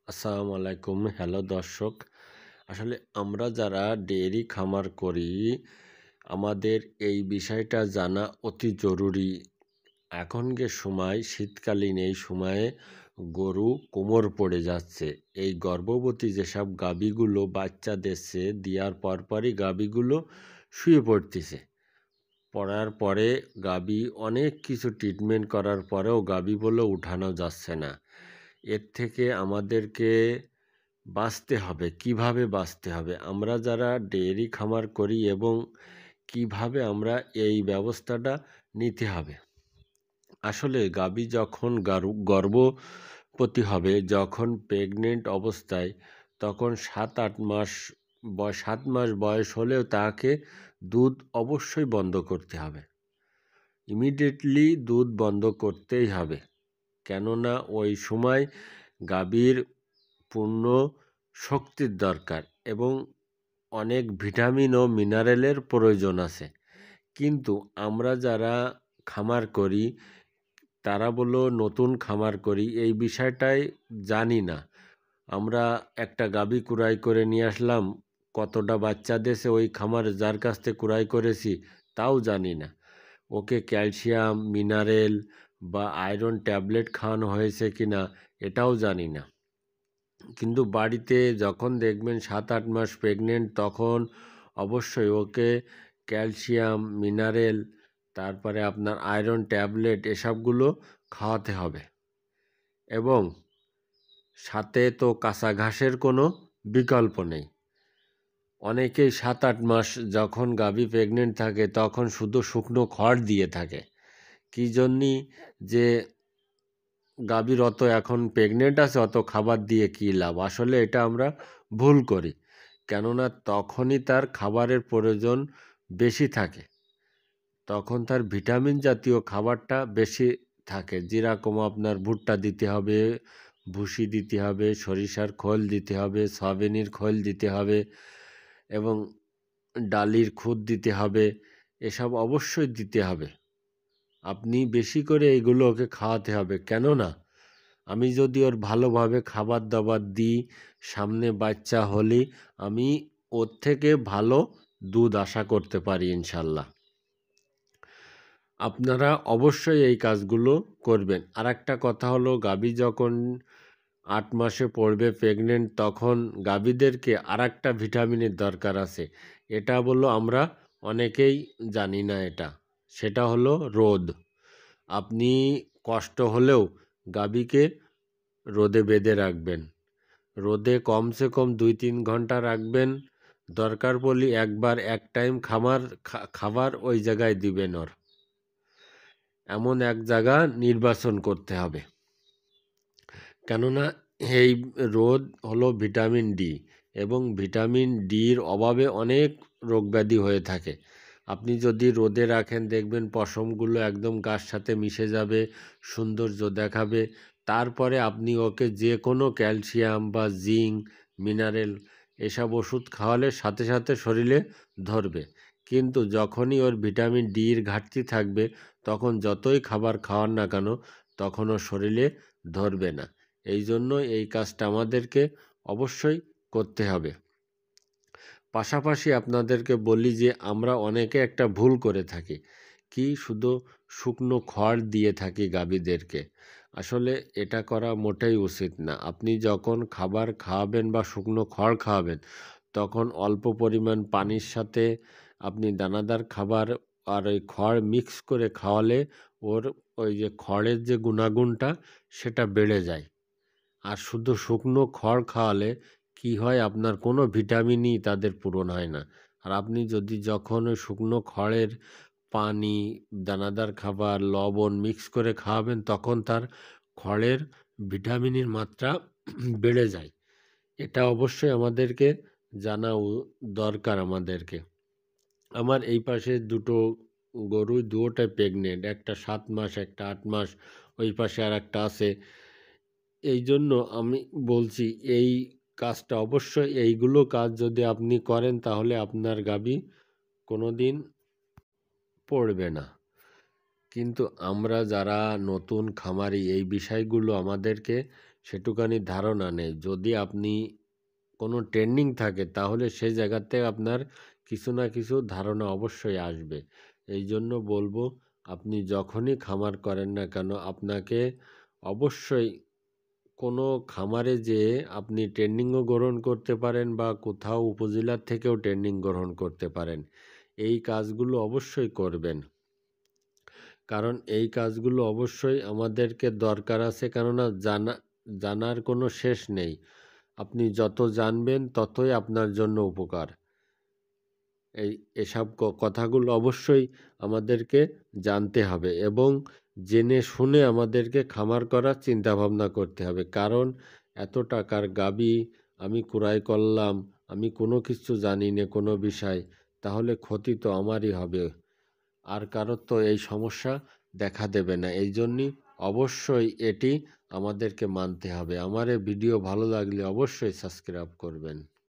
আসসালামু আলাইকুম। হ্যালো দর্শক। আসলে আমরা যারা ডেয়ারি খামার করি, আমাদের এই বিষয়টা জানা অতি জরুরি। এখনকার সময় শীতকালীন এই সময়ে গরু কোমর পড়ে যাচ্ছে। এই গর্ভবতী যেসব গাভীগুলো বাচ্চা দিচ্ছে, দেওয়ার পরপরই গাভীগুলো শুয়ে পড়তেছে। পড়ার পরে গাভী অনেক কিছু ট্রিটমেন্ট করার পরেও গাভীগুলো উঠানো যাচ্ছে না। এর থেকে আমাদেরকে বাঁচতে হবে। কিভাবে বাঁচতে হবে? আমরা যারা ডেয়ারি খামার করি এবং কিভাবে আমরা এই ব্যবস্থাটা নিতে হবে। আসলে গাভী যখন গর্ভবতী হবে, যখন প্রেগনেন্ট অবস্থায়, তখন ৭-৮ মাস ৭ মাস বয়স হলেও তাকে দুধ অবশ্যই বন্ধ করতে হবে। ইমিডিয়েটলি দুধ বন্ধ করতেই হবে। কেননা ওই সময় গাভীর পূর্ণ শক্তির দরকার এবং অনেক ভিটামিন ও মিনারেলের প্রয়োজন আছে। কিন্তু আমরা যারা খামার করি, তারা বলল নতুন খামার করি, এই বিষয়টাই জানি না। আমরা একটা গাভী কুড়াই করে নিয়ে আসলাম, কতটা বাচ্চা দিয়েছে ওই খামার যার কাছ থেকে কুড়াই করেছি তাও জানি না। ওকে ক্যালসিয়াম, মিনারেল বা আয়রন ট্যাবলেট খাওয়ানো হয়েছে কিনা এটাও জানি না। কিন্তু বাড়িতে যখন দেখবেন ৭-৮ মাস প্রেগনেন্ট, তখন অবশ্যই ওকে ক্যালসিয়াম, মিনারেল, তারপরে আপনার আয়রন ট্যাবলেট এসবগুলো খাওয়াতে হবে। এবং সাথে তো কাঁচা ঘাসের কোনো বিকল্প নেই। অনেকেই ৭-৮ মাস যখন গাভী প্রেগনেন্ট থাকে তখন শুধু শুকনো খড় দিয়ে থাকে। কী জন্যে? যে গাভীর অত এখন প্রেগনেন্ট আছে, অত খাবার দিয়ে কী লাভ? আসলে এটা আমরা ভুল করি। কেননা তখনই তার খাবারের প্রয়োজন বেশি থাকে। তখন তার ভিটামিন জাতীয় খাবারটা বেশি থাকে। যেরকম আপনার ভুট্টা দিতে হবে, ভুসি দিতে হবে, সরিষার খোল দিতে হবে, সয়াবিনের খোল দিতে হবে এবং ডালির খুদ দিতে হবে। এসব অবশ্যই দিতে হবে। আপনি বেশি করে এইগুলো ওকে খাওয়াতে হবে। কেননা আমি যদি ওর ভালোভাবে খাবার দাবার দিই, সামনে বাচ্চা হলেই আমি ওর থেকে ভালো দুধ আশা করতে পারি ইনশাল্লাহ। আপনারা অবশ্যই এই কাজগুলো করবেন। আরেকটা কথা হলো, গাভী যখন ৮ মাসে পড়বে প্রেগনেন্ট, তখন গাভীদেরকে আরেকটা ভিটামিনের দরকার আছে। এটা বললো আমরা অনেকেই জানি না এটা। সেটা হলো রোদ। আপনি কষ্ট হলেও গাভীকে রোদে বেঁধে রাখবেন। রোদে কমসে কম ২-৩ ঘন্টা রাখবেন। দরকার পড়লে একবার এক টাইম খাবার ওই জায়গায় দিবেন ওর। এমন এক জায়গা নির্বাচন করতে হবে। কেননা এই রোদ হলো ভিটামিন ডি এবং ভিটামিন ডির অভাবে অনেক রোগব্যাধি হয়ে থাকে। আপনি যদি রোদে রাখেন, দেখবেন পশমগুলো একদম গার সাথে মিশে যাবে, সৌন্দর্য দেখাবে। তারপরে আপনি ওকে যে কোনো ক্যালসিয়াম বা জিঙ্ক, মিনারেল এসব ওষুধ খাওয়ালে সাথে সাথে শরীরে ধরবে। কিন্তু যখনই ওর ভিটামিন ডির ঘাটতি থাকবে, তখন যতই খাবার খাওয়ান না কেন, তখন ওর শরীরে ধরবে না। এই জন্য এই কাজটা আমাদেরকে অবশ্যই করতে হবে। পাশাপাশি আপনাদেরকে বলি যে আমরা অনেকে একটা ভুল করে থাকি। কি? শুধু শুকনো খড় দিয়ে থাকি গাভীদেরকে। আসলে এটা করা মোটেই উচিত না। আপনি যখন খাবার খাওয়াবেন বা শুকনো খড় খাওয়াবেন, তখন অল্প পরিমাণ পানির সাথে আপনি দানাদার খাবার আর ওই খড় মিক্স করে খাওয়ালে ওর ওই যে খড়ের যে গুণাগুণটা সেটা বেড়ে যায়। আর শুধু শুকনো খড় খাওয়ালে কি হয়, আপনার কোনো ভিটামিনই তাদের পূরণ হয় না। আর আপনি যদি যখন ওই শুকনো খড়ের পানি, দানাদার খাবার, লবণ মিক্স করে খাওয়াবেন, তখন তার খড়ের ভিটামিনের মাত্রা বেড়ে যায়। এটা অবশ্যই আমাদেরকে জানা দরকার আমাদেরকে। আমার এই পাশে দুটো গরু, দুটোটাই প্রেগনেন্ট। একটা ৭ মাস, একটা ৮ মাস, ওই পাশে আর একটা আছে। এই জন্য আমি বলছি, এই কাজটা অবশ্যই, এইগুলো কাজ যদি আপনি করেন, তাহলে আপনার গাভী কোনো দিন পড়বে না। কিন্তু আমরা যারা নতুন খামারি, এই বিষয়গুলো আমাদেরকে সেটুকানি ধারণা নেই। যদি আপনি কোনো ট্রেন্ডিং থাকে তাহলে সেই জায়গাতে আপনার কিছু না কিছু ধারণা অবশ্যই আসবে। এই জন্য বলবো, আপনি যখনই খামার করেন না কেন আপনাকে অবশ্যই কোনো খামারে যেয়ে আপনি ট্রেনিংও গ্রহণ করতে পারেন বা কোথাও উপজেলার থেকেও ট্রেনিং গ্রহণ করতে পারেন। এই কাজগুলো অবশ্যই করবেন। কারণ এই কাজগুলো অবশ্যই আমাদেরকে দরকার আছে, কেননা জানার কোনো শেষ নেই। আপনি যত জানবেন ততই আপনার জন্য উপকার। এসব কথাগুলো অবশ্যই আমাদেরকে জানতে হবে এবং জেনে শুনে আমাদেরকে খামার করার চিন্তাভাবনা করতে হবে। কারণ এত টাকার গাভী আমি ক্রয় করলাম, আমি কোনো কিছু জানি না কোনো বিষয়, তাহলে ক্ষতি তো আমারই হবে, আর কারোর তো এই সমস্যা দেখা দেবে না। এই জন্যই অবশ্যই এটি আমাদেরকে মানতে হবে। আমার এই ভিডিও ভালো লাগলে অবশ্যই সাবস্ক্রাইব করবেন।